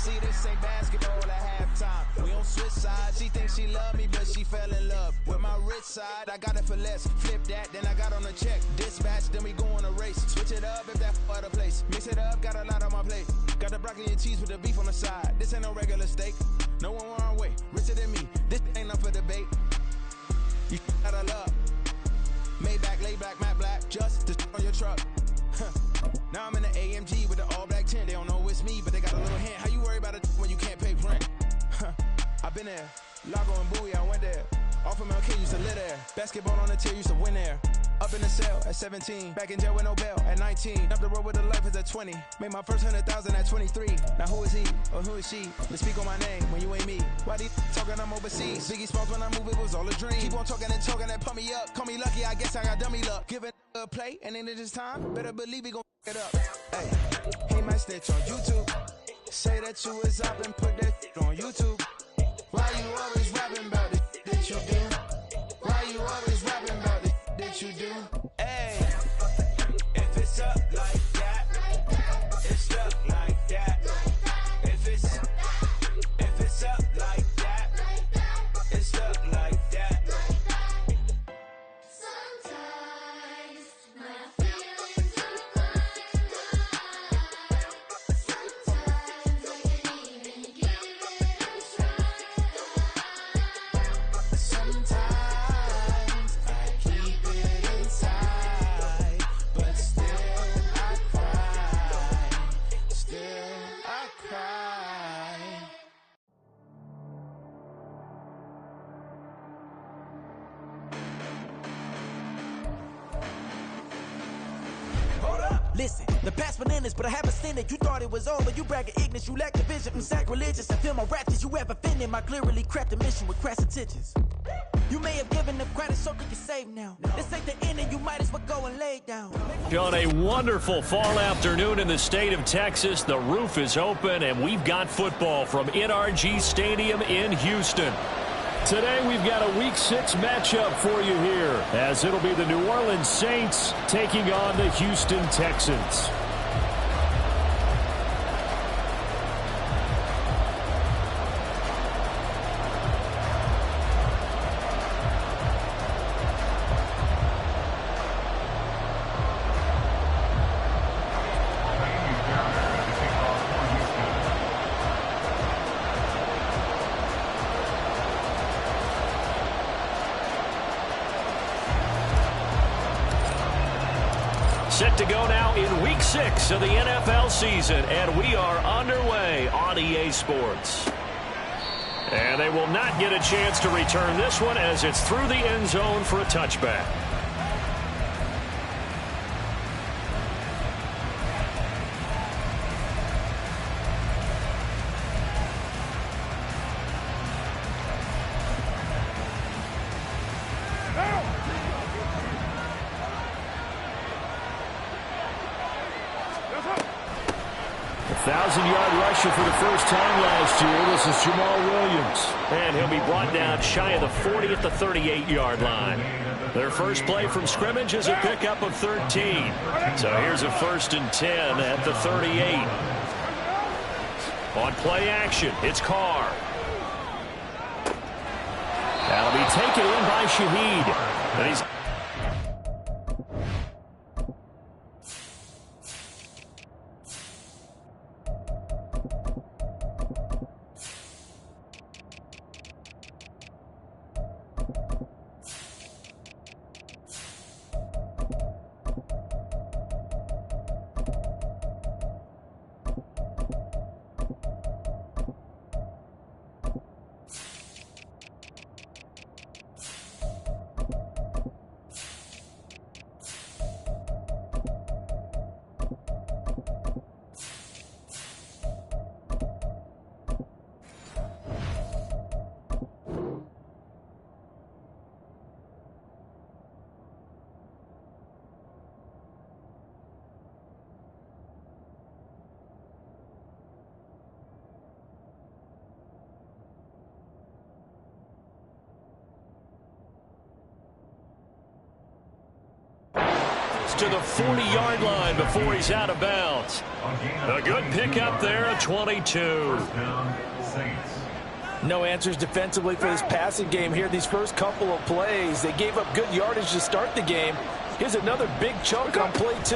see this ain't basketball at halftime. We don't switch sides. She thinks she love me, but she fell in love with my rich side. I got it for less. Flip that, then I got on a check. Dispatch, then we go on a race. Switch it up if that other place. Mix it up, got a lot on my plate. Got the broccoli and cheese with the beef on the side. This ain't no regular steak. No one wrong way. Richer than me. This ain't up for debate. You out of love. Maybach, laid back, matte black. Just to on your truck. Now I'm in the AMG with the all black tint. They don't know it's me, but they got a little hint. How you worry about it when you can't pay rent? I've been there. Lago and Bowie, I went there. Off of MLK, used to live there. Basketball on the tier, used to win there. Up in the cell at 17. Back in jail with no bail at 19. Up the road with the life is at 20. Made my first 100,000 at 23. Now who is he or who is she? Let's speak on my name when you ain't me. Why these talking I'm overseas? Biggie Smalls when I move, it was all a dream. Keep on talking and pump me up. Call me lucky, I guess I got dummy luck. Give it a play and then this time, better believe we gon' it up. Hey, he might snitch on YouTube. Say that you was up and put that on YouTube. Why you always rapping about it that you do? Why you always rapping about it that you do? Hey, if it's up like that, it's up like that. If it's up like that, it's up like that. Sometimes my feelings are blind. Sometimes I can't even give it a try. Sometimes I keep it inside, but still I cry. Still I cry. Listen, the past bananas, but I haven't seen it. You thought it was over, you bragging ignorance, you lack the vision. I'm sacrilegious, I feel my raptors, you ever offended. My clearly crafted mission with crass intentions. You may have given them credit so they can save now. This ain't the end and you might as well go and lay down. On a wonderful fall afternoon in the state of Texas, the roof is open and we've got football from NRG Stadium in Houston. Today we've got a Week 6 matchup for you here, as it'll be the New Orleans Saints taking on the Houston Texans. Set to go now in Week 6 of the NFL season, and we are underway on EA Sports. And they will not get a chance to return this one as it's through the end zone for a touchback. A 1,000-yard rusher for the first time last year. This is Jamal Williams. And he'll be brought down shy of the 40 at the 38-yard line. Their first play from scrimmage is a pickup of 13. So here's a 1st and 10 at the 38. On play action, it's Carr. That'll be taken in by Shaheed. And he's gets to the 40-yard line before he's out of bounds. A good pickup there at 22. No answers defensively for this passing game here. These first couple of plays, they gave up good yardage to start the game. Here's another big chunk on play 2.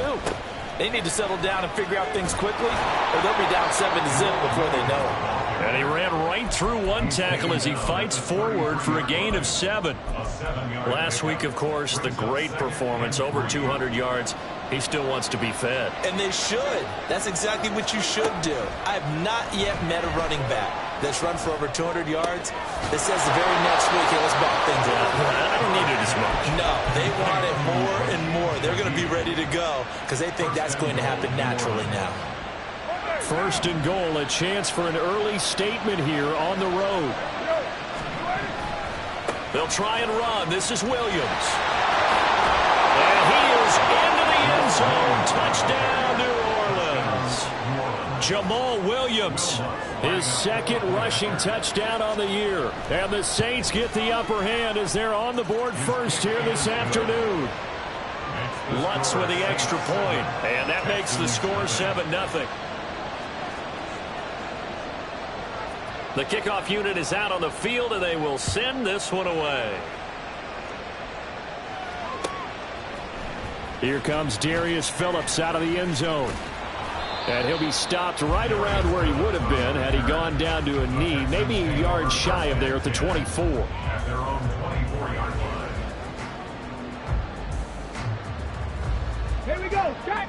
They need to settle down and figure out things quickly, or they'll be down 7-0 before they know it. And he ran right through one tackle as he fights forward for a gain of 7. Last week, of course, the great performance, over 200 yards. He still wants to be fed. And they should. That's exactly what you should do. I have not yet met a running back that's run for over 200 yards that says the very next week, hey, let's back things up. I don't need it as much. No, they want it more and more. They're going to be ready to go because they think that's going to happen naturally now. First and goal, a chance for an early statement here on the road. They'll try and run. This is Williams. And he is into the end zone. Touchdown, New Orleans. Jamal Williams, his second rushing touchdown on the year. And the Saints get the upper hand as they're on the board first here this afternoon. Lutz with the extra point, and that makes the score 7-0. The kickoff unit is out on the field, and they will send this one away. Here comes Darius Phillips out of the end zone. And he'll be stopped right around where he would have been had he gone down to a knee, maybe a yard shy of there at the 24. At their own 24-yard line. Here we go, Jack!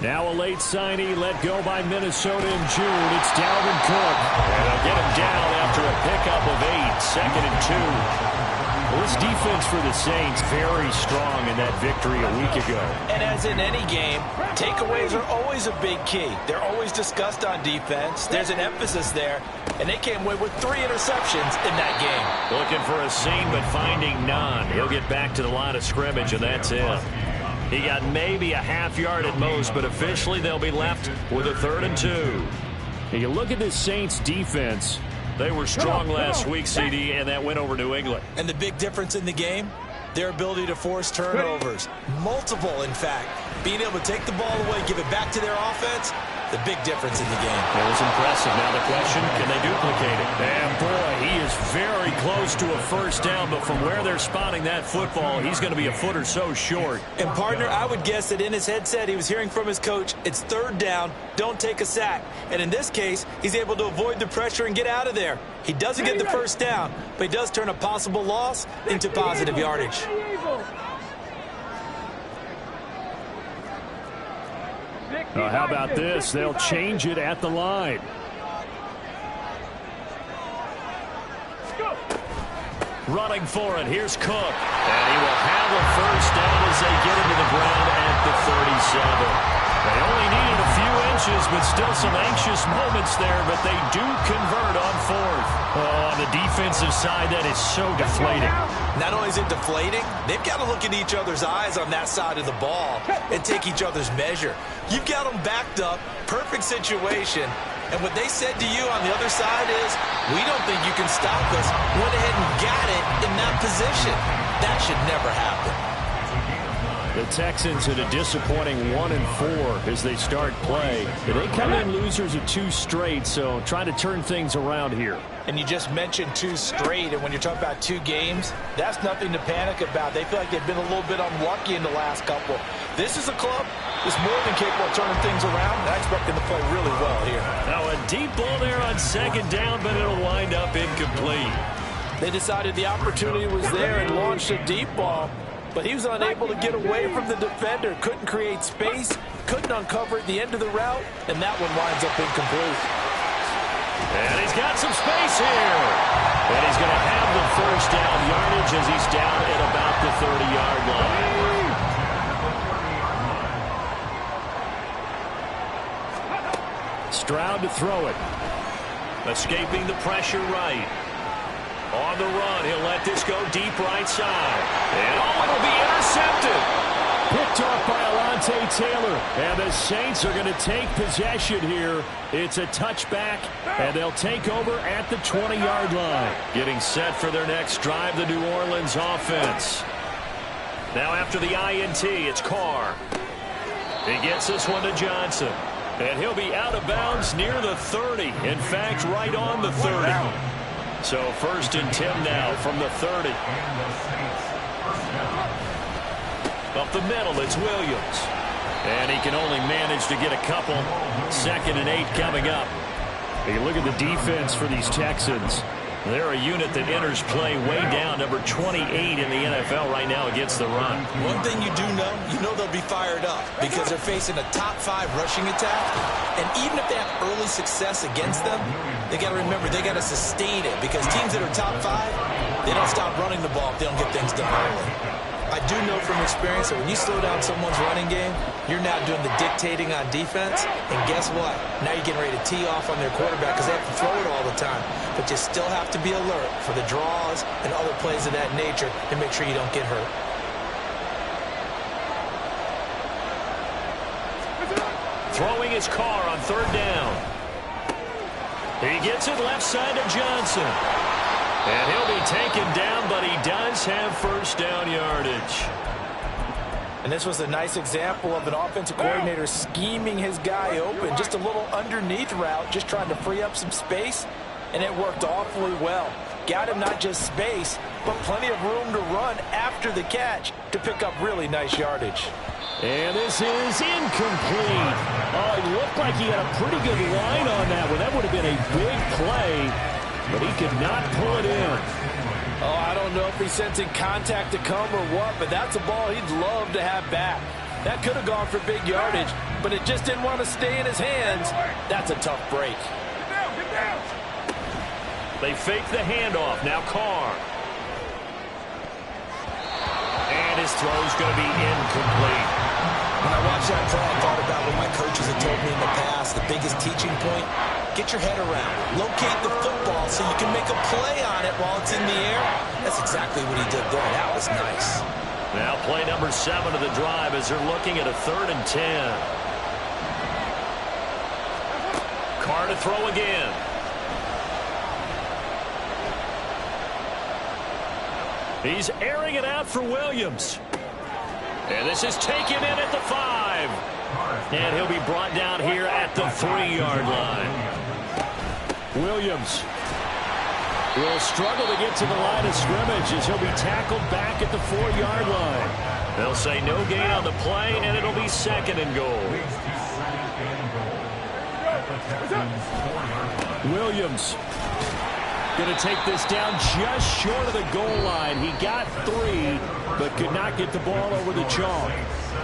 Now a late signee let go by Minnesota in June. It's Dalvin Cook. And they'll get him down after a pickup of 8, 2nd and 2. Well, this defense for the Saints very strong in that victory a week ago. And as in any game, takeaways are always a big key. They're always discussed on defense. There's an emphasis there. And they came away with 3 interceptions in that game. Looking for a seam, but finding none. He'll get back to the line of scrimmage, and that's it. He got maybe a half yard at most, but officially they'll be left with a 3rd and 2. And you look at this Saints defense. They were strong last week, CD, and that went over New England. And the big difference in the game, their ability to force turnovers. Multiple, in fact. Being able to take the ball away, give it back to their offense, the big difference in the game. It was impressive. Now the question, can they duplicate it? And boy, he is very close to a first down, but from where they're spotting that football, he's going to be a foot or so short. And partner, I would guess that in his headset, he was hearing from his coach, it's 3rd down, don't take a sack. And in this case, he's able to avoid the pressure and get out of there. He doesn't get the first down, but he does turn a possible loss into positive yardage. How about this? They'll change it at the line. Running for it. Here's Cook. And he will have a first down as they get into the ground at the 37. They only needed a few inches, but still some anxious moments there, but they do convert on 4th. Oh, on the defensive side, that is so deflating. Not only is it deflating, they've got to look in each other's eyes on that side of the ball and take each other's measure. You've got them backed up, perfect situation, and what they said to you on the other side is, we don't think you can stop us. Went ahead and got it in that position. That should never happen. The Texans at a disappointing 1-4 as they start play. They come in losers of 2 straight, so trying to turn things around here. And you just mentioned 2 straight, and when you're talking about 2 games, that's nothing to panic about. They feel like they've been a little bit unlucky in the last couple. This is a club that's more than capable of turning things around, and I expect them to play really well here. Now a deep ball there on 2nd down, but it'll wind up incomplete. They decided the opportunity was there and launched a deep ball, but he was unable to get away from the defender, couldn't create space, couldn't uncover at the end of the route, and that one winds up incomplete. And he's got some space here. And he's going to have the first down yardage as he's down at about the 30-yard line. Stroud to throw it. Escaping the pressure right. On the run, he'll let this go deep right side. And it'll be intercepted. Picked off by Alontae Taylor. And the Saints are going to take possession here. It's a touchback, and they'll take over at the 20-yard line. Getting set for their next drive, the New Orleans offense. Now after the INT, it's Carr. He gets this one to Johnson. And he'll be out of bounds near the 30. In fact, right on the 30. So 1st and 10 now from the 30. Up the middle, it's Williams. And he can only manage to get a couple. 2nd and 8 coming up. You look at the defense for these Texans. They're a unit that enters play way down, number 28 in the NFL right now against the run. One thing you know they'll be fired up because they're facing a top 5 rushing attack. And even if they have early success against them, they got to remember they got to sustain it because teams that are top 5, they don't stop running the ball if they don't get things done early. I do know from experience that when you slow down someone's running game, you're now doing the dictating on defense. And guess what? Now you're getting ready to tee off on their quarterback because they have to throw it all the time. But you still have to be alert for the draws and other plays of that nature and make sure you don't get hurt. Throwing his Carr on 3rd down. He gets it left side to Johnson. And he'll be taken down, but he does have 1st down yardage. And this was a nice example of an offensive coordinator scheming his guy open. Just a little underneath route, just trying to free up some space. And it worked awfully well. Got him not just space, but plenty of room to run after the catch to pick up really nice yardage. And this is incomplete. Oh, it looked like he had a pretty good line on that one. That would have been a big play. But he could not pull it in. Oh, I don't know if he's sensing contact to come or what, but that's a ball he'd love to have back. That could have gone for big yardage, but it just didn't want to stay in his hands. That's a tough break. Get down. They fake the handoff. Now Carr. And his throw's going to be incomplete. When I watched that play, I thought about what my coaches had told me in the past. The biggest teaching point, get your head around. Locate the football so you can make a play on it while it's in the air. That's exactly what he did there. That was nice. Now play number 7 of the drive as they're looking at a 3rd and 10. Carr to throw again. He's airing it out for Williams. And this is taken in at the 5. And he'll be brought down here at the 3-yard line. Williams will struggle to get to the line of scrimmage as he'll be tackled back at the 4-yard line. They'll say no gain on the play, and it'll be 2nd and goal. Williams going to take this down just short of the goal line. He got 3, but could not get the ball over the chalk.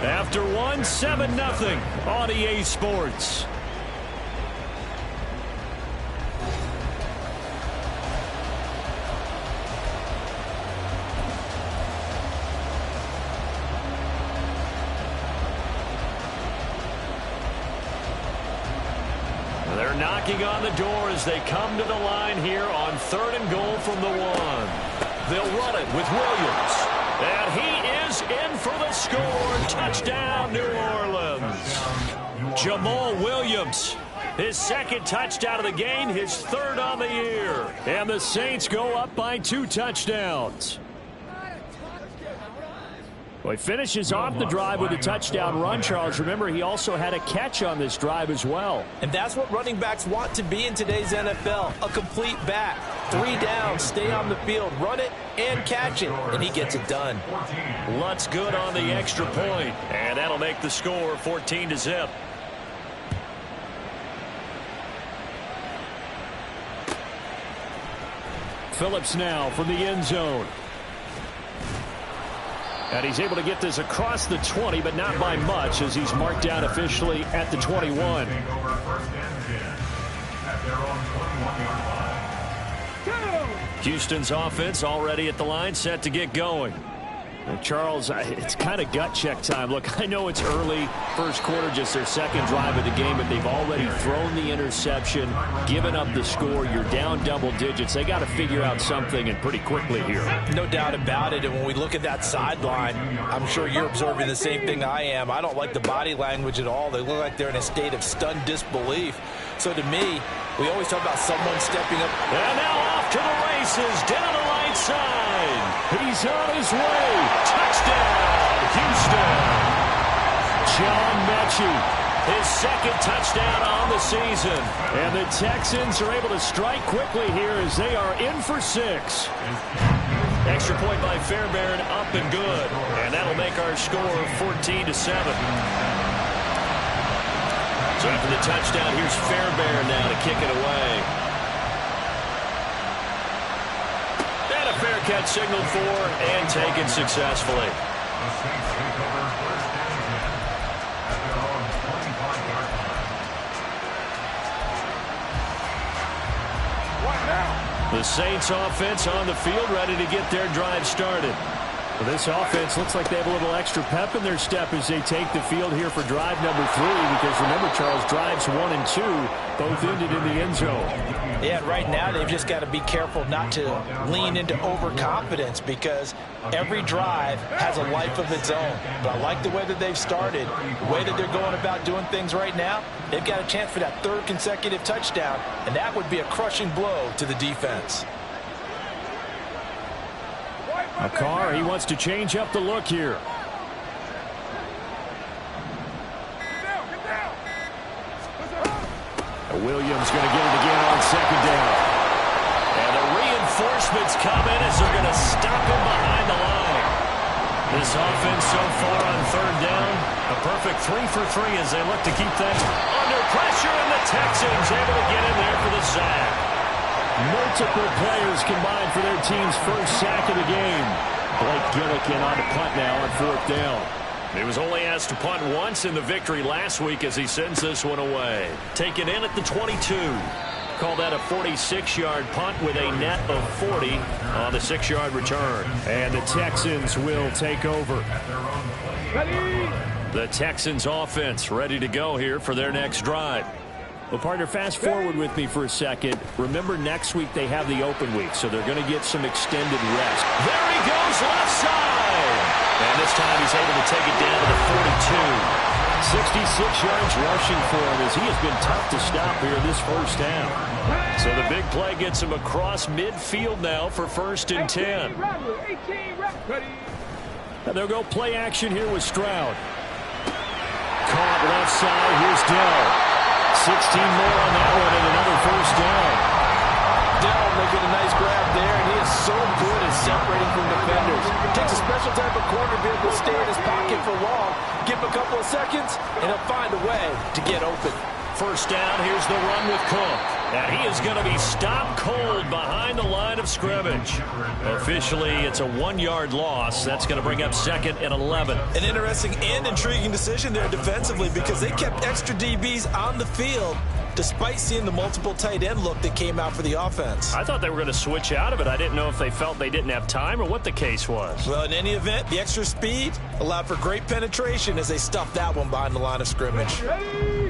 After 1, 7-0 on EA Sports. They're knocking on the door as they come to the line here on 3rd and goal from the 1. They'll run it with Williams. And he is in for the score. Touchdown, New Orleans. Jamal Williams, his 2nd touchdown of the game, his 3rd on the year. And the Saints go up by 2 touchdowns. Well, he finishes off the drive with a touchdown run, Charles. Remember, he also had a catch on this drive as well. And that's what running backs want to be in today's NFL, a complete back. 3 downs, stay on the field, run it, and catch it, and he gets it done. Lutz good on the extra point, and that'll make the score 14-0. Phillips now from the end zone. And he's able to get this across the 20, but not by much, as he's marked down officially at the 21. Houston's offense already at the line, set to get going. Charles, it's kind of gut check time. Look, I know it's early, first quarter, just their second drive of the game, but they've already thrown the interception, given up the score. You're down double digits. They got to figure out something, and pretty quickly here. No doubt about it. And when we look at that sideline, I'm sure you're observing the same thing I am. I don't like the body language at all. They look like they're in a state of stunned disbelief. So to me, we always talk about someone stepping up. And now off to the races, down the right side. He's on his way. Touchdown, Houston. John Mechie, his second touchdown on the season. And the Texans are able to strike quickly here as they are in for 6. Extra point by Fairbairn, up and good. And that'll make our score 14-7. So after the touchdown, here's Fairbairn now to kick it away. And a fair catch signaled for and taken successfully. The Saints recover first and 10 at their own 25-yard line. What now? The Saints offense on the field, ready to get their drive started. Well, this offense looks like they have a little extra pep in their step as they take the field here for drive number 3, because remember, Charles, drives 1 and 2 both ended in the end zone. Yeah, right now they've just got to be careful not to lean into overconfidence, because every drive has a life of its own. But I like the way that they've started, the way that they're going about doing things right now. They've got a chance for that 3rd consecutive touchdown, and that would be a crushing blow to the defense. Carr, he wants to change up the look here. Williams going to get it again on 2nd down. And the reinforcements come in as they're going to stop him behind the line. This offense so far on 3rd down, a perfect 3 for 3 as they look to keep things under pressure, and the Texans able to get in there for the sack. Multiple players combined for their team's first sack of the game. Blake Gillikin on the punt now on 4th down. He was only asked to punt once in the victory last week as he sends this one away. Taken in at the 22. Call that a 46-yard punt with a net of 40 on the 6-yard return. And the Texans will take over. Ready? The Texans offense ready to go here for their next drive. Well, partner, fast forward with me for a second. Remember, next week they have the open week, so they're going to get some extended rest. There he goes, left side. And this time he's able to take it down to the 42. 66 yards rushing for him as he has been tough to stop here this first half. So the big play gets him across midfield now for 1st and 10. 18 ready. And they'll go play action here with Stroud. Caught left side, here's Dell. 16 more on that one and another 1st down. Dell making a nice grab there, and he is so good at separating from defenders. Takes a special type of corner to be able to stay in his pocket for long, give him a couple of seconds, and he'll find a way to get open. 1st down, here's the run with Cook. And he is going to be stopped cold behind the line of scrimmage. Officially, it's a 1-yard loss. That's going to bring up 2nd and 11. An interesting and intriguing decision there defensively, because they kept extra DBs on the field despite seeing the multiple tight end look that came out for the offense. I thought they were going to switch out of it. I didn't know if they felt they didn't have time or what the case was. Well, in any event, the extra speed allowed for great penetration as they stuffed that one behind the line of scrimmage.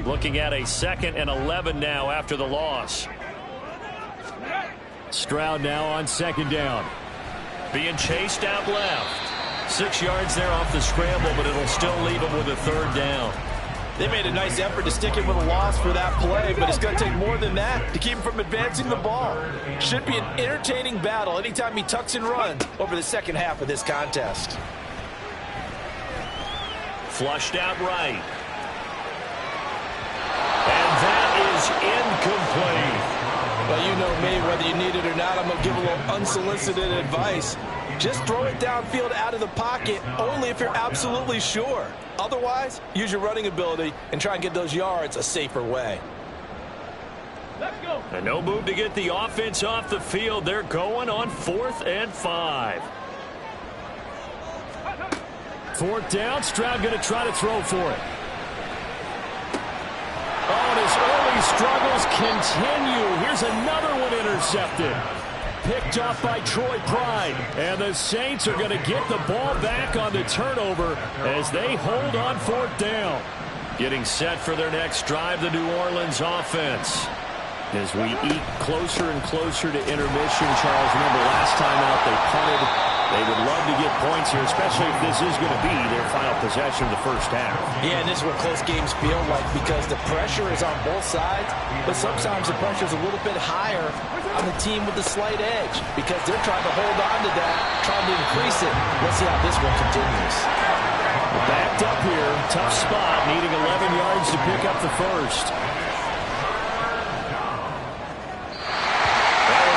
Looking at a 2nd and 11 now after the loss. Stroud now on 2nd down. Being chased out left. 6 yards there off the scramble, but it'll still leave him with a 3rd down. They made a nice effort to stick him with a loss for that play, but it's going to take more than that to keep him from advancing the ball. Should be an entertaining battle anytime he tucks and runs over the second half of this contest. Flushed out right. And that is incomplete. Well, you know me, whether you need it or not, I'm going to give a little unsolicited advice. Just throw it downfield out of the pocket only if you're absolutely sure. Otherwise, use your running ability and try and get those yards a safer way. Let's go. And no move to get the offense off the field. They're going on 4th and 5. 4th down. Stroud going to try to throw for it. Oh, and his early struggles continue. Here's another one intercepted. picked off by Troy Pride. And the Saints are going to get the ball back on the turnover as they hold on 4th down. Getting set for their next drive, the New Orleans offense. As we eke closer and closer to intermission, Charles, remember last time out they punted. They would love to get points here, especially if this is going to be their final possession of the first half. Yeah, and this is what close games feel like because the pressure is on both sides, but sometimes the pressure is a little bit higher on the team with the slight edge because they're trying to hold on to that, trying to increase it. Let's see how this one continues. Backed up here, tough spot, needing 11 yards to pick up the first.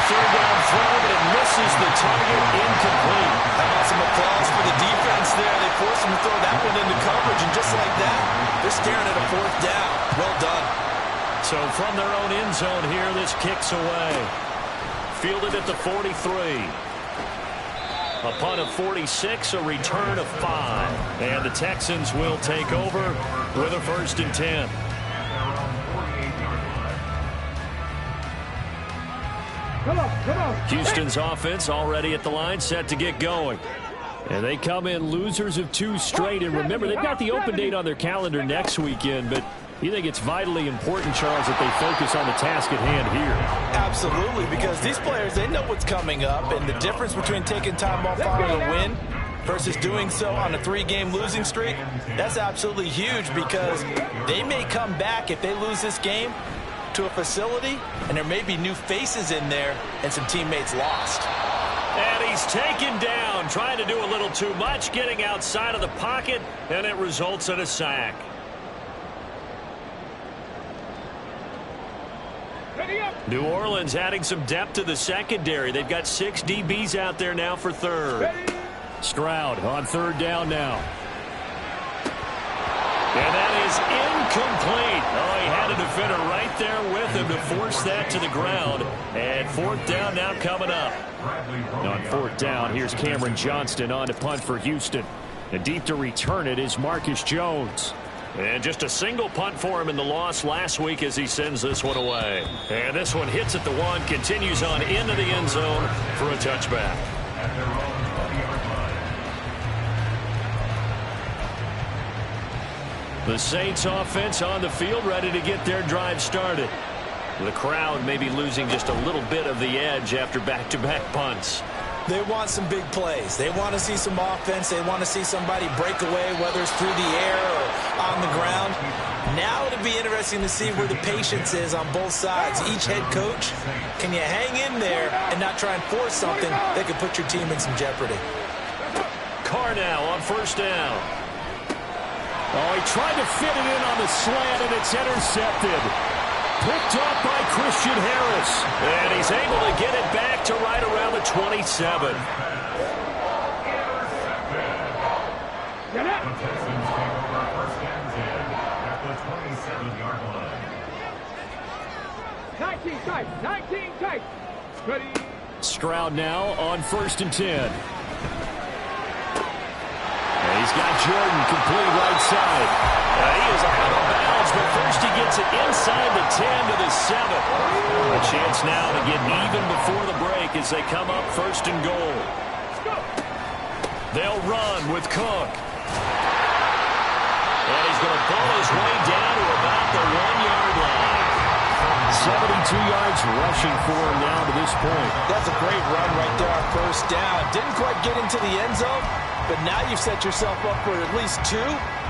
Third down throw, but it misses the target, incomplete. How about some applause for the defense there? They forced him to throw that one into coverage, and just like that, they're staring at a 4th down. Well done. So from their own end zone here, this kicks away. Fielded at the 43. A punt of 46, a return of 5. And the Texans will take over with a 1st and 10. Come on. Houston's offense already at the line, set to get going. And they come in losers of 2 straight. And remember, they've got the open date on their calendar next weekend, but you think it's vitally important, Charles, that they focus on the task at hand here? Absolutely, because these players, they know what's coming up, and the difference between taking time off on a win versus doing so on a 3-game losing streak, that's absolutely huge because they may come back if they lose this game to a facility, and there may be new faces in there and some teammates lost. And he's taken down, trying to do a little too much, getting outside of the pocket, and it results in a sack. New Orleans adding some depth to the secondary. They've got 6 DBs out there now for 3rd. Stroud on 3rd down now. And that is incomplete. Oh, he had a defender right there with him to force that to the ground. And 4th down now coming up. On 4th down, here's Cameron Johnston on to punt for Houston. And deep to return it is Marcus Jones. And just a single punt for him in the loss last week as he sends this one away. And this one hits at the 1, continues on into the end zone for a touchback. The Saints offense on the field, ready to get their drive started. The crowd maybe losing just a little bit of the edge after back-to-back punts. They want some big plays. They want to see some offense. They want to see somebody break away, whether it's through the air or on the ground. Now it'll be interesting to see where the patience is on both sides. Each head coach, can you hang in there and not try and force something that could put your team in some jeopardy? Carr now on 1st down. Oh, he tried to fit it in on the slant, and it's intercepted. Picked off by Christian Harris. And he's able to get it back to right around the 27. The Texans take over 1st and 10 at the 27-yard line. 19 tight. Ready. Stroud now on 1st and 10. And he's got Jordan complete right side. He is out of bounds, but first he gets it inside the 10 to the 7. A chance now to get even before the break as they come up 1st and goal. They'll run with Cook. And he's going to pull his way down to about the 1-yard line. 72 yards rushing for him now to this point. That's a great run right there on 1st down. Didn't quite get into the end zone, but now you've set yourself up for at least 2,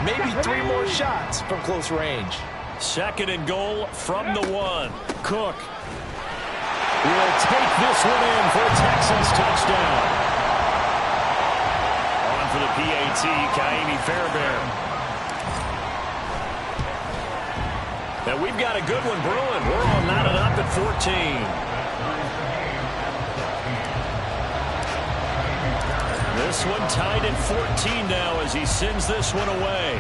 maybe 3 more shots from close range. 2nd and goal from the 1. Cook will take this one in for a Texans touchdown. On for the PAT, Ka'imi Fairbairn. Now we've got a good one brewing. We're all knotted up at 14. This one tied at 14 now as he sends this one away.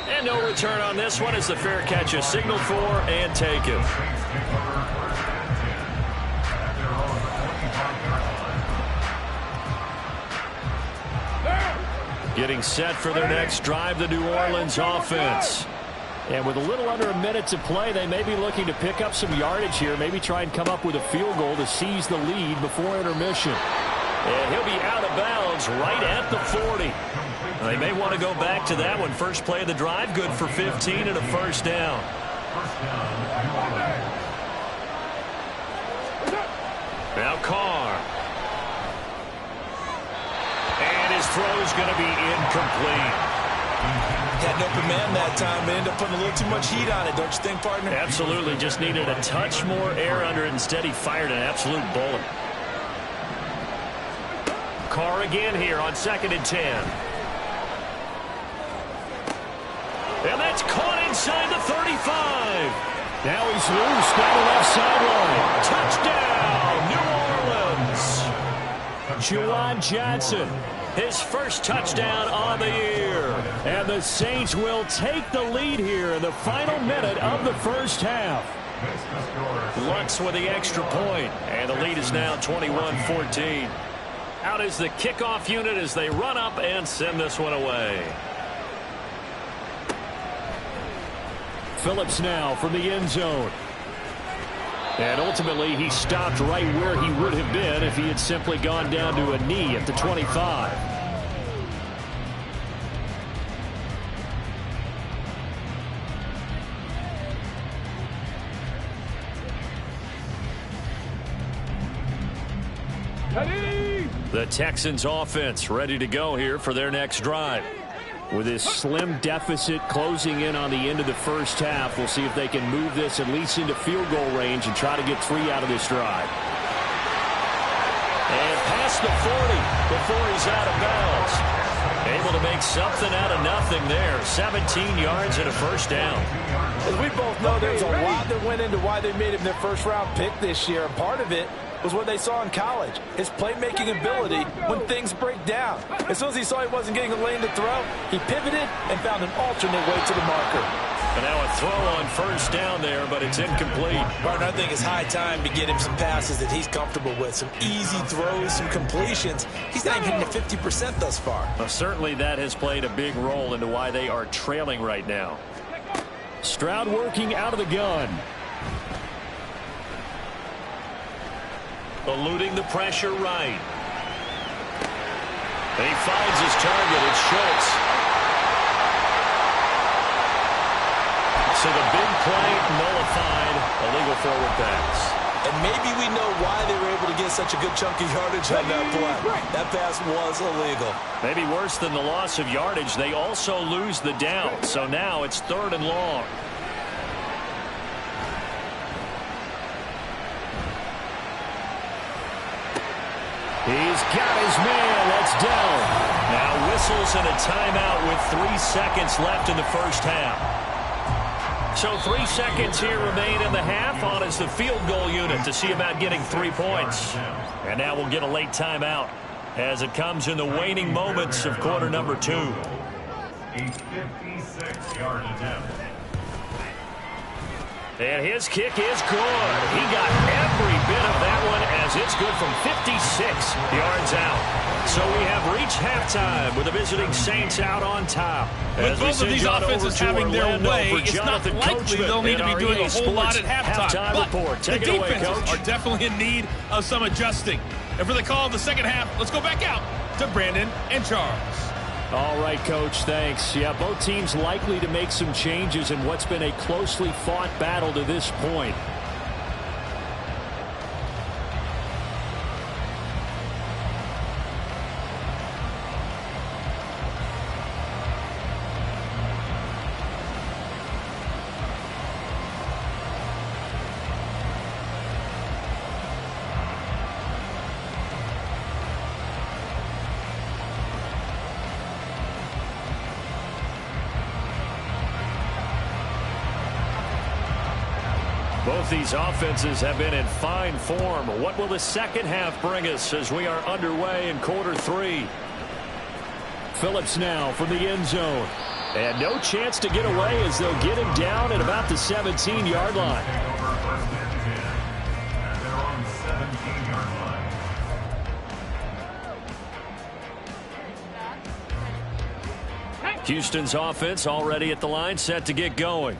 And no return on this one as the fair catch is signaled for and taken. Getting set for their next drive, the New Orleans offense. And with a little under a minute to play, they may be looking to pick up some yardage here, maybe try and come up with a field goal to seize the lead before intermission. And he'll be out of bounds right at the 40. They may want to go back to that one. First play of the drive, good for 15 and a first down. Now Carr. And his throw's going to be incomplete. Had an open man that time, but ended up putting a little too much heat on it, don't you think, partner? Absolutely. Just needed a touch more air under it. Instead, he fired an absolute bullet. Carr again here on 2nd and 10. And that's caught inside the 35. Now he's loose down the left sideline. Touchdown, New Orleans. Juwan Johnson, his first touchdown on the year. And the Saints will take the lead here in the final minute of the first half. Lutz with the extra point, and the lead is now 21-14. Out is the kickoff unit as they run up and send this one away. Phillips now from the end zone. And ultimately, he stopped right where he would have been if he had simply gone down to a knee at the 25. The Texans offense ready to go here for their next drive. With this slim deficit closing in on the end of the first half, we'll see if they can move this at least into field goal range and try to get 3 out of this drive. And past the 40 before he's out of bounds. Able to make something out of nothing there. 17 yards and a first down. As we both know, there's a lot that went into why they made him their first-round pick this year. And part of it was what they saw in college, his playmaking ability when things break down. As soon as he saw he wasn't getting a lane to throw, he pivoted and found an alternate way to the marker. And now a throw on first down there, but it's incomplete. Martin, I think it's high time to get him some passes that he's comfortable with. Some easy throws, some completions. He's not hitting the 50% thus far. Well, certainly that has played a big role into why they are trailing right now. Stroud working out of the gun. Eluding the pressure right. And he finds his target. It's Schultz. So the big play nullified. Illegal forward pass. And maybe we know why they were able to get such a good chunk of yardage on that play. That pass was illegal. Maybe worse than the loss of yardage, they also lose the down. So now it's 3rd and long. He's got his man. That's down. Now whistles and a timeout with 3 seconds left in the first half. So 3 seconds here remain in the half. On is the field goal unit to see about getting 3 points. And now we'll get a late timeout as it comes in the waning moments of quarter number 2. A 56-yard attempt. And his kick is good. He got every bit of that one as it's good from 56 yards out. So we have reached halftime with the visiting Saints out on top. With both of these offenses having their way, it's not likely they'll need to be doing a whole lot at halftime. But the defenses are definitely in need of some adjusting. And for the call of the second half, let's go back out to Brandon and Charles. All right, Coach, thanks. Yeah, both teams likely to make some changes in what's been a closely fought battle to this point. Both these offenses have been in fine form. What will the second half bring us as we are underway in quarter 3? Phillips now from the end zone. And no chance to get away as they'll get him down at about the 17-yard line. And they're on the 17-yard line. Hey, Houston's offense already at the line, set to get going.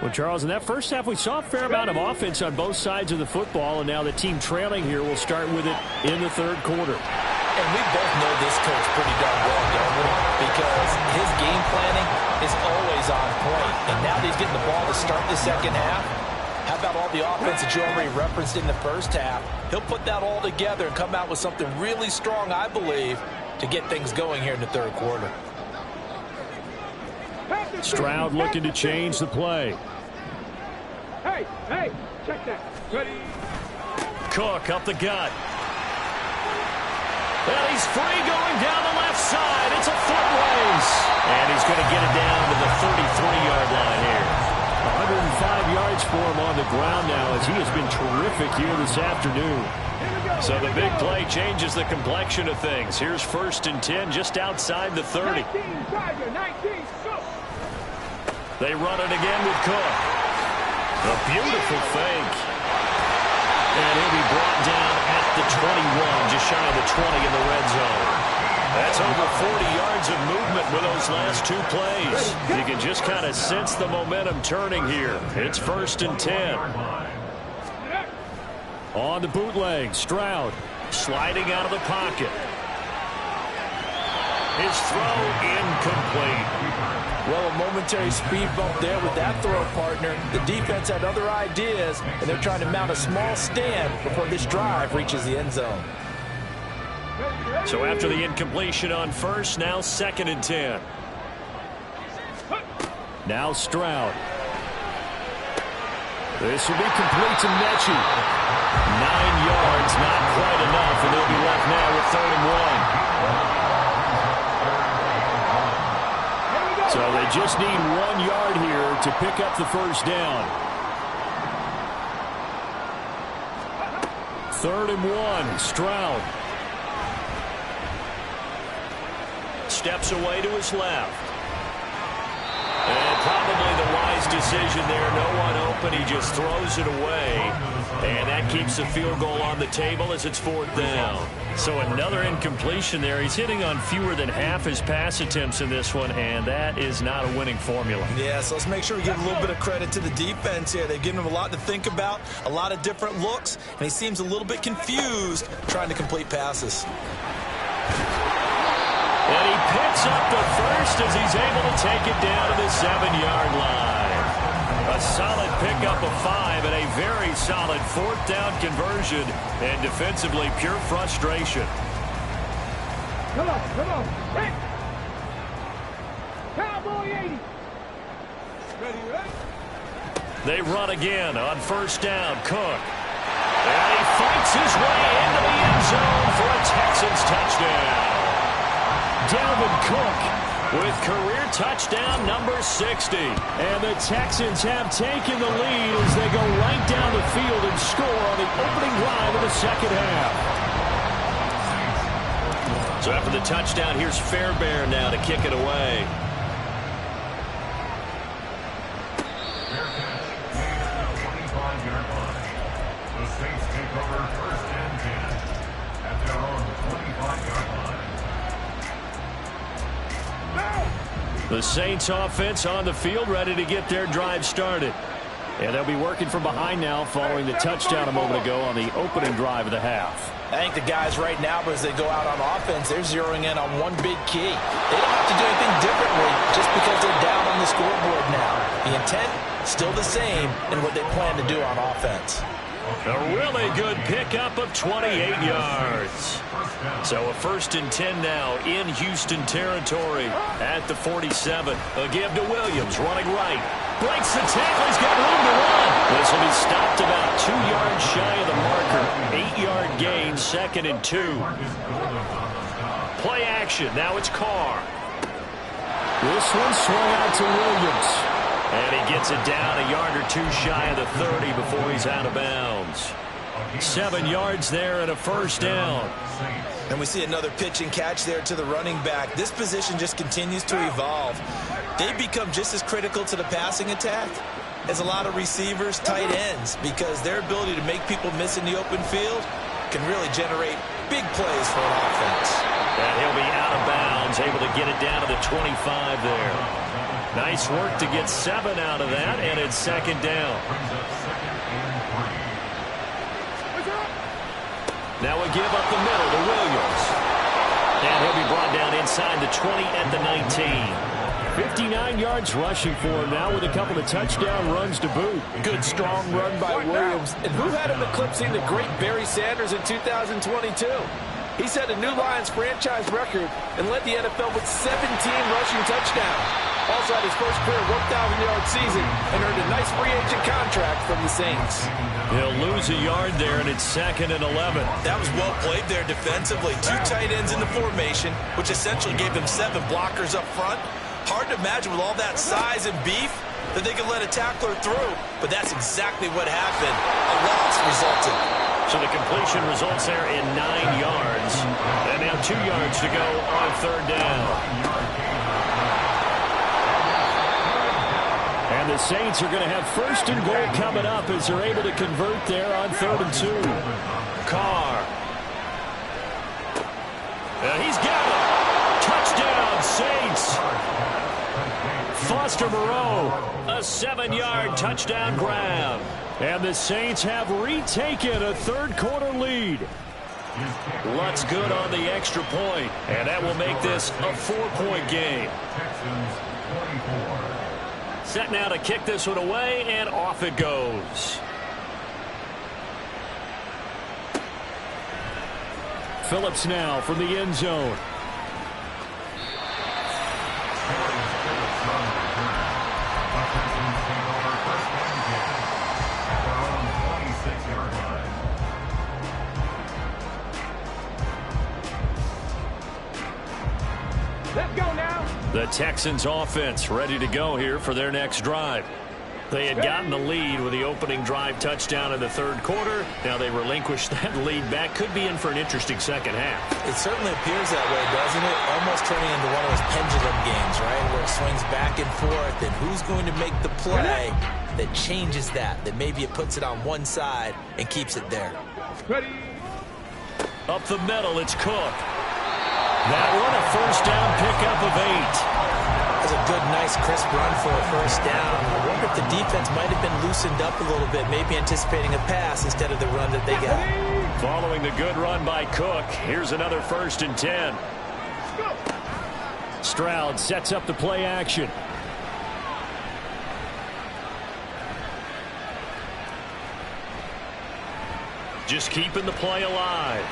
Well, Charles, in that first half, we saw a fair amount of offense on both sides of the football, and now the team trailing here will start with it in the third quarter. And we both know this coach pretty darn well, don't we? Because his game planning is always on point. And now that he's getting the ball to start the second half, how about all the offense that you already referenced in the first half? He'll put that all together and come out with something really strong, I believe, to get things going here in the third quarter. Stroud looking to change the play. Hey, check that. Ready? Cook up the gut. And he's free going down the left side. It's a foot race. And he's going to get it down to the 33-yard line here. 105 yards for him on the ground now as he has been terrific here this afternoon. So the big play changes the complexion of things. Here's 1st and 10 just outside the 30. They run it again with Cook. A beautiful fake. And he'll be brought down at the 21, just shy of the 20 in the red zone. That's over 40 yards of movement with those last two plays. You can just kind of sense the momentum turning here. It's 1st and 10. On the bootleg, Stroud sliding out of the pocket. His throw incomplete. Well, a momentary speed bump there with that throw, partner. The defense had other ideas, and they're trying to mount a small stand before this drive reaches the end zone. So after the incompletion on 1st, now 2nd and 10. Now Stroud. This will be complete to Mechie. 9 yards, not quite enough, and they'll be left now with 3rd and 1. So they just need 1 yard here to pick up the first down. 3rd and 1, Stroud. Steps away to his left. And probably the wise decision there. No one open. He just throws it away. And that keeps the field goal on the table as it's 4th down. So another incompletion there. He's hitting on fewer than half his pass attempts in this one, and that is not a winning formula. Yeah, so let's make sure we give a little bit of credit to the defense here. They've given him a lot to think about, a lot of different looks, and he seems a little bit confused trying to complete passes. And he picks up the first as he's able to take it down to the 7-yard line. A solid pickup of 5 and a very solid 4th down conversion, and defensively pure frustration. Come on. Hey. Cowboy 80. Ready? They run again on 1st down. Cook. And he fights his way into the end zone for a Texans touchdown. Dalvin Cook with career touchdown number 60. And the Texans have taken the lead as they go right down the field and score on the opening drive of the second half. So after the touchdown, here's Fairbairn now to kick it away. Fair catch, 25-yard line. The Saints take over 1st and 10 at their own 25-yard line. The Saints offense on the field, ready to get their drive started. And they'll be working from behind now following the touchdown a moment ago on the opening drive of the half. I think the guys right now, as they go out on offense, they're zeroing in on one big key. They don't have to do anything differently just because they're down on the scoreboard now. The intent, still the same in what they plan to do on offense. A really good pickup of 28 yards. So a 1st and 10 now in Houston territory at the 47. A give to Williams, running right. Breaks the tackle, he's got room to run. This will be stopped about 2 yards shy of the marker. 8-yard gain, 2nd and 2. Play action, now it's Carr. This one swung out to Williams. And he gets it down a yard or 2 shy of the 30 before he's out of bounds. 7 yards there and a 1st down. And we see another pitch and catch there to the running back. This position just continues to evolve. They become just as critical to the passing attack as a lot of receivers, tight ends, because their ability to make people miss in the open field can really generate big plays for an offense. And he'll be out of bounds, able to get it down to the 25 there. Nice work to get 7 out of that, and it's second down. Now we give up the middle to Williams. And he'll be brought down inside the 20 at the 19. 59 yards rushing for him now with a couple of touchdown runs to boot. Good, strong run by Williams. And who had him eclipsing the great Barry Sanders in 2022? He set a new Lions franchise record and led the NFL with 17 rushing touchdowns. Also had his first career 1,000-yard season and earned a nice free agent contract from the Saints. He'll lose a yard there, and it's 2nd and 11. That was well played there defensively. 2 tight ends in the formation, which essentially gave them 7 blockers up front. Hard to imagine with all that size and beef that they could let a tackler through, but that's exactly what happened. A loss resulted. So the completion results there in 9 yards. And now 2 yards to go on 3rd down. And the Saints are going to have 1st and goal coming up as they're able to convert there on 3rd and 2. Carr. And he's got it. Touchdown, Saints. Foster Moreau, a 7-yard touchdown grab. And the Saints have retaken a 3rd quarter lead. Lutz good on the extra point, and that will make this a 4-point game. Set now to kick this one away, and off it goes. Phillips now from the end zone. Let's go now. The Texans offense ready to go here for their next drive. They had gotten the lead with the opening drive touchdown in the 3rd quarter. Now they relinquished that lead back. Could be in for an interesting second half. It certainly appears that way, doesn't it? Almost turning into one of those pendulum games, right? Where it swings back and forth, and who's going to make the play that changes that maybe it puts it on one side and keeps it there. Ready. Up the middle, it's Cook. That one a 1st down pickup of 8. That's a good, nice, crisp run for a 1st down. I wonder if the defense might have been loosened up a little bit, maybe anticipating a pass instead of the run that they got. Following the good run by Cook, here's another 1st and 10. Stroud sets up the play action. Just keeping the play alive.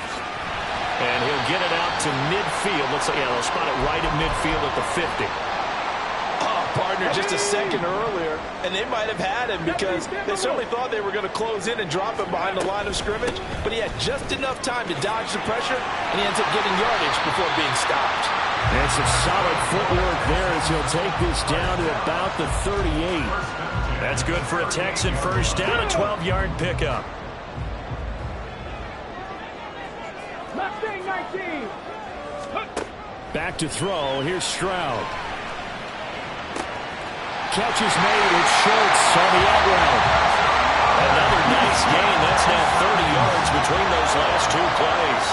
And he'll get it out to midfield. Looks like, they'll spot it right at midfield at the 50. Partner just a second earlier, and they might have had him because they certainly thought they were going to close in and drop him behind the line of scrimmage, but he had just enough time to dodge the pressure, and he ends up getting yardage before being stopped. And some solid footwork there as he'll take this down to about the 38. That's good for a Texan 1st down, a 12-yard pickup. Mustang 19. Back to throw. Here's Stroud. Catch is made. It's Schultz on the out route. Another nice gain. That's now 30 yards between those last 2 plays.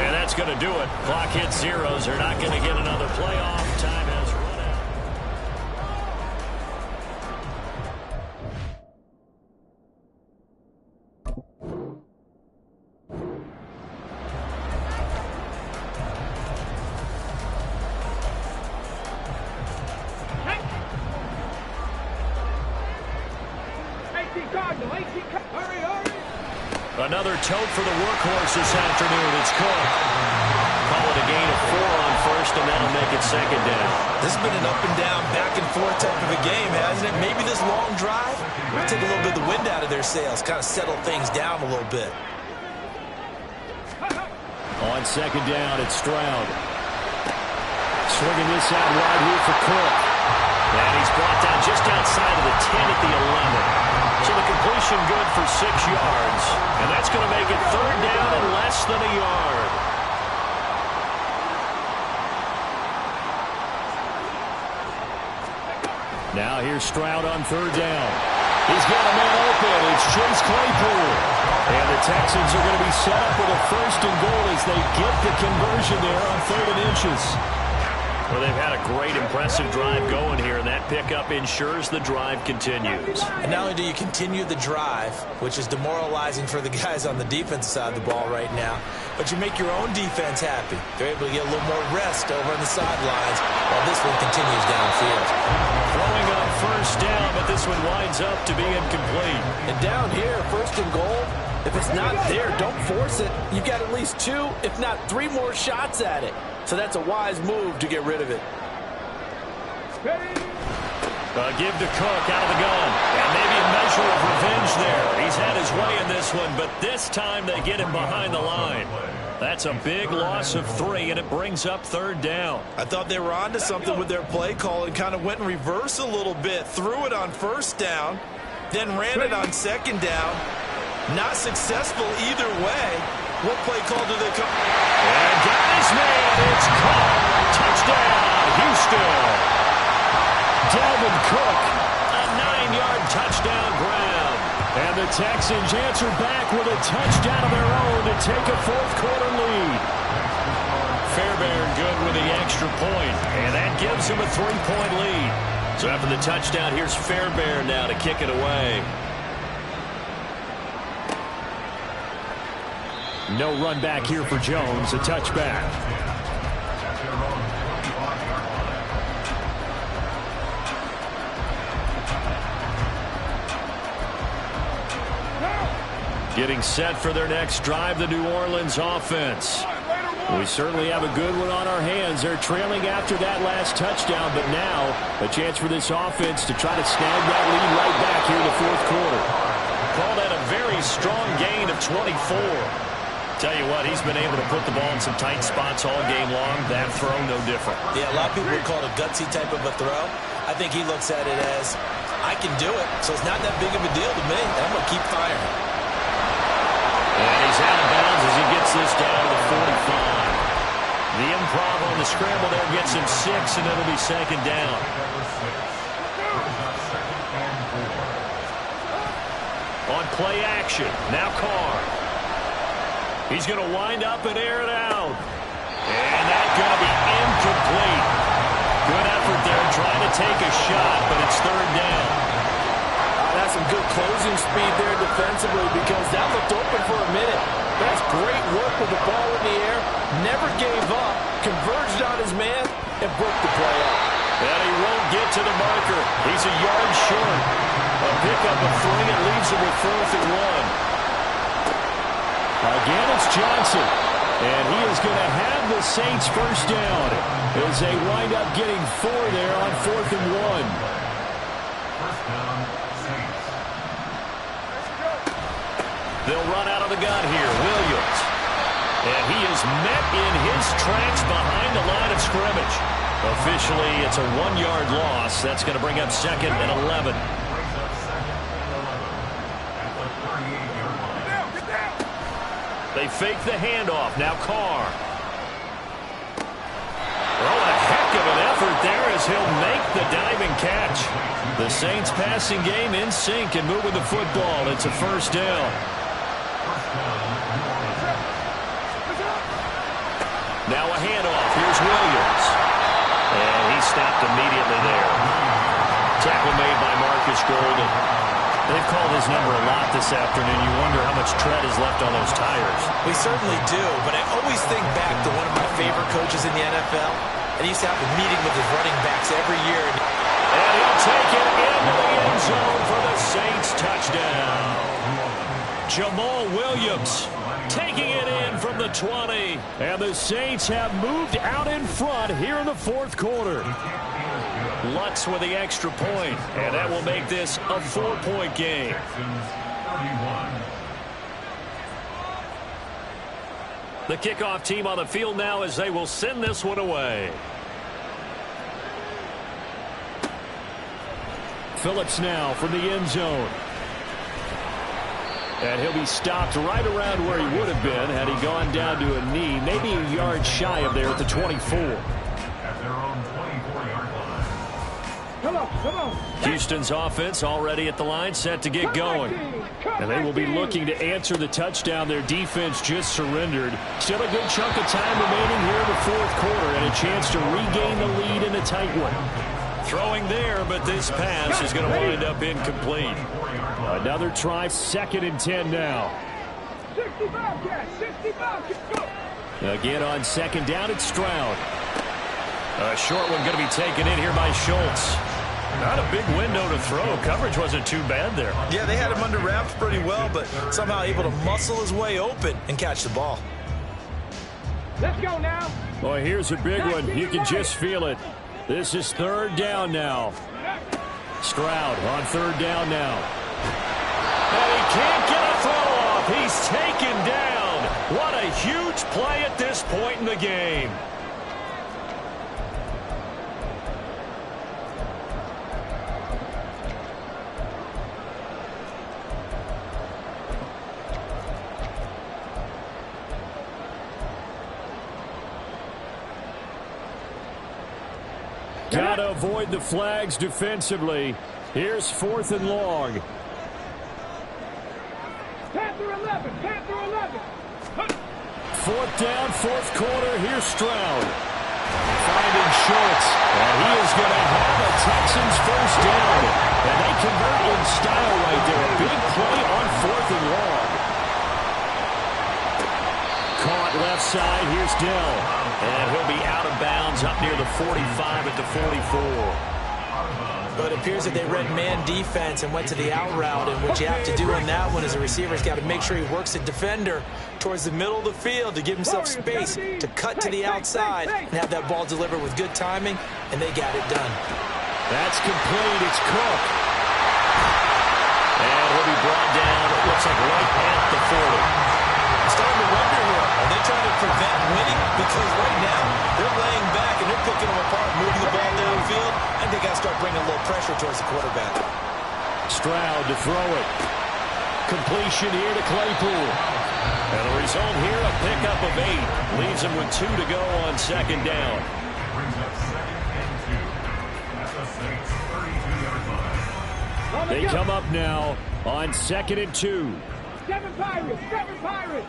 And that's going to do it. Clock hits zeros. They're not going to get another playoff. Time has run out. Another tote for the workhorse this afternoon. It's Cook. Call it a gain of 4 on 1st, and that'll make it 2nd down. This has been an up and down, back and forth type of a game, hasn't it? Maybe this long drive will take a little bit of the wind out of their sails, kind of settle things down a little bit. On 2nd down, it's Stroud. Swinging this out wide here for Cook. And he's brought down just outside of the 10 at the 11. So the completion good for 6 yards. And that's going to make it 3rd down and less than a yard. Now here's Stroud on third down. He's got a man open. It's Chase Claypool. And the Texans are going to be set up with a 1st and goal as they get the conversion there on 3rd and inches. Well, they've had a great, impressive drive going here, and that pickup ensures the drive continues. And not only do you continue the drive, which is demoralizing for the guys on the defensive side of the ball right now, but you make your own defense happy. They're able to get a little more rest over on the sidelines while this one continues downfield. Throwing on 1st down, but this one winds up to be incomplete. And down here, 1st and goal, if it's not there, don't force it. You've got at least 2, if not 3 more shots at it. So that's a wise move to get rid of it. Give to Cook out of the gun. And maybe a measure of revenge there. He's had his way in this one, but this time they get him behind the line. That's a big loss of 3, and it brings up 3rd down. I thought they were onto something with their play call and kind of went in reverse a little bit. Threw it on 1st down, then ran it on 2nd down. Not successful either way. What play call do they come? And got his man. It's caught. Touchdown, Houston. Dalvin Cook, a 9-yard touchdown grab. And the Texans answer back with a touchdown of their own to take a 4th quarter lead. Fairbairn good with the extra point, and that gives him a 3-point lead. So after the touchdown, here's Fairbairn now to kick it away. No run back here for Jones, a touchback. Getting set for their next drive, the New Orleans offense. We certainly have a good one on our hands. They're trailing after that last touchdown, but now a chance for this offense to try to snag that lead right back here in the 4th quarter. Call that a very strong gain of 24. Tell you what, he's been able to put the ball in some tight spots all game long. That throw, no different. Yeah, a lot of people would call it a gutsy type of a throw. I think he looks at it as, I can do it, so it's not that big of a deal to me. I'm going to keep firing. And he's out of bounds as he gets this down to the 45. The improv on the scramble there gets him 6, and it'll be 2nd down. On play action, now Carr. He's going to wind up and air it out. And that's going to be incomplete. Good effort there trying to take a shot, but it's 3rd down. That's some good closing speed there defensively because that looked open for a minute. That's great work with the ball in the air. Never gave up. Converged on his man and broke the play up. And he won't get to the marker. He's a yard short. A pickup of 3. It leaves him with 4th and 1. Again, it's Johnson. And he is going to have the Saints 1st down as they wind up getting 4 there on 4th and 1. 1st down, Saints. They'll run out of the gun here. Williams. And he is met in his tracks behind the line of scrimmage. Officially, it's a 1-yard loss. That's going to bring up 2nd and 11. They fake the handoff. Now Carr. Oh, a heck of an effort there as he'll make the diving catch. The Saints passing game in sync and moving the football. It's a 1st down. Now a handoff. Here's Williams. And he stopped immediately there. Tackle made by Marcus Golden. They've called his number a lot this afternoon. You wonder how much tread is left on those tires. We certainly do, but I always think back to one of my favorite coaches in the NFL, and he used to have a meeting with his running backs every year. And he'll take it into the end zone for the Saints touchdown. Jamal Williams taking it in from the 20. And the Saints have moved out in front here in the 4th quarter. Lutz with the extra point, and that will make this a 4-point game. The kickoff team on the field now as they will send this one away. Phillips now from the end zone. And he'll be stopped right around where he would have been had he gone down to a knee, maybe a yard shy of there at the 24. At their own 24-yard line. Come on, come on. Houston's offense already at the line, set to get going. And they will be looking to answer the touchdown their defense just surrendered. Still a good chunk of time remaining here in the fourth quarter and a chance to regain the lead in a tight one. Throwing there, but this pass is going to wind up incomplete. Another try, 2nd and 10 now. 65, Cat, 65, go. Again on 2nd down, it's Stroud. A short one going to be taken in here by Schultz. Not a big window to throw. Coverage wasn't too bad there. Yeah, they had him under wraps pretty well, but somehow able to muscle his way open and catch the ball. Let's go now. Boy, here's a big one. You can just feel it. This is 3rd down now. Stroud on 3rd down now. And he can't get a throw off. He's taken down. What a huge play at this point in the game. Got to avoid the flags defensively. Here's 4th and long. Panther 11, Panther 11. 4th down, 4th quarter. Here's Stroud. Finding Schultz. And he is going to have a Texans 1st down. And they convert in style right there. A big play on 4th and long. Caught left side. Here's Dell. And he'll be out of bounds up near the 45 at the 44. But it appears that they read man defense and went to the out route. And what you have to do on that one as a receiver is got to make sure he works the defender towards the middle of the field to give himself space to cut to the outside and have that ball delivered with good timing, and they got it done. That's complete. It's Cook. And he'll be brought down, it looks like right at the 40. I'm starting to wonder here, are they trying to prevent winning? Because right now, they're laying back and they're picking them apart, moving the ball downfield, and they got to start bringing a little pressure towards the quarterback. Stroud to throw it. Completion here to Claypool. And the result here, a pickup of 8. Leaves him with 2 to go on 2nd down. Brings up 2nd and 2 at the Saints' 32-yard line. They come up now on 2nd and 2. 7 Pirates, 7 Pirates.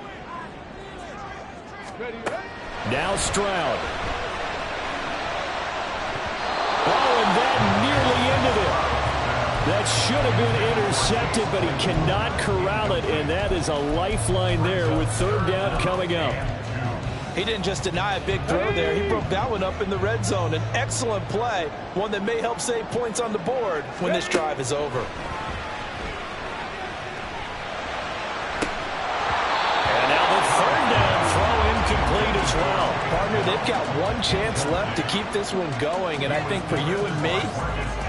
Ready, ready? Now Stroud. Oh, and that nearly ended it. That should have been intercepted, but he cannot corral it, and that is a lifeline there with 3rd down coming up. He didn't just deny a big throw there. He broke that one up in the red zone. An excellent play, one that may help save points on the board when this drive is over. Complete as well. Partner, they've got one chance left to keep this one going, and I think for you and me,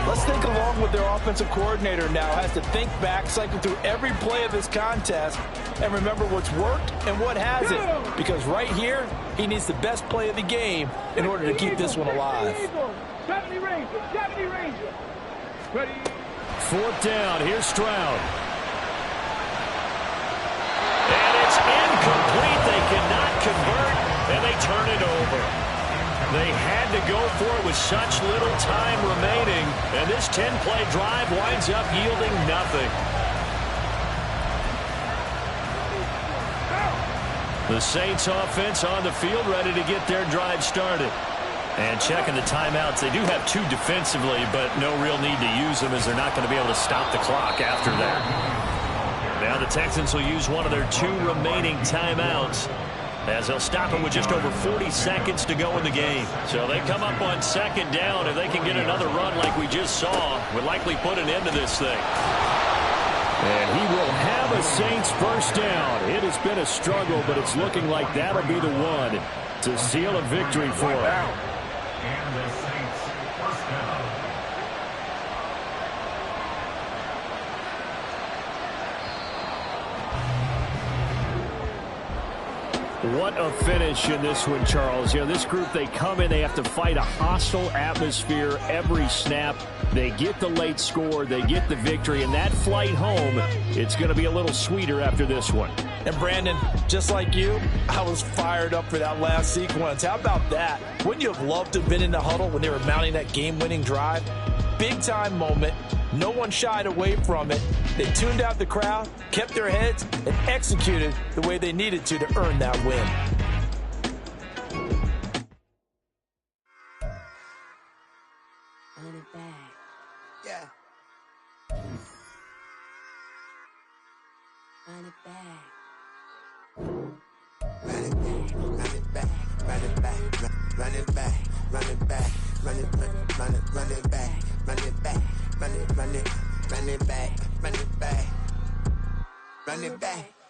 let's think along with their offensive coordinator now. Has to think back, cycle through every play of this contest, and remember what's worked and what hasn't. Because right here, he needs the best play of the game in order to keep this one alive. 70 Rangers, 70 Rangers. Ready? 4th down, here's Stroud. And it's incomplete. They cannot convert, and they turn it over. They had to go for it with such little time remaining, and this 10-play drive winds up yielding nothing. The Saints offense on the field ready to get their drive started. And checking the timeouts, they do have 2 defensively, but no real need to use them as they're not going to be able to stop the clock after that. Now the Texans will use one of their 2 remaining timeouts as they'll stop it with just over 40 seconds to go in the game. So they come up on 2nd down. If they can get another run like we just saw, would likely put an end to this thing. And he will have a Saints 1st down. It has been a struggle, but it's looking like that'll be the one to seal a victory for him. And the Saints' 1st down. What a finish in this one, Charles. You know, this group, they come in, they have to fight a hostile atmosphere every snap. They get the late score, they get the victory, and that flight home, it's going to be a little sweeter after this one. And Brandon, just like you, I was fired up for that last sequence. How about that? Wouldn't you have loved to have been in the huddle when they were mounting that game-winning drive? big-time moment. No one shied away from it. They tuned out the crowd, kept their heads, and executed the way they needed to earn that win. Run it back. Yeah. Run it back. Run it back, run it back, run it back, run it back, run it back, run it back, run it back, run it back, run it back, run it back, run it back.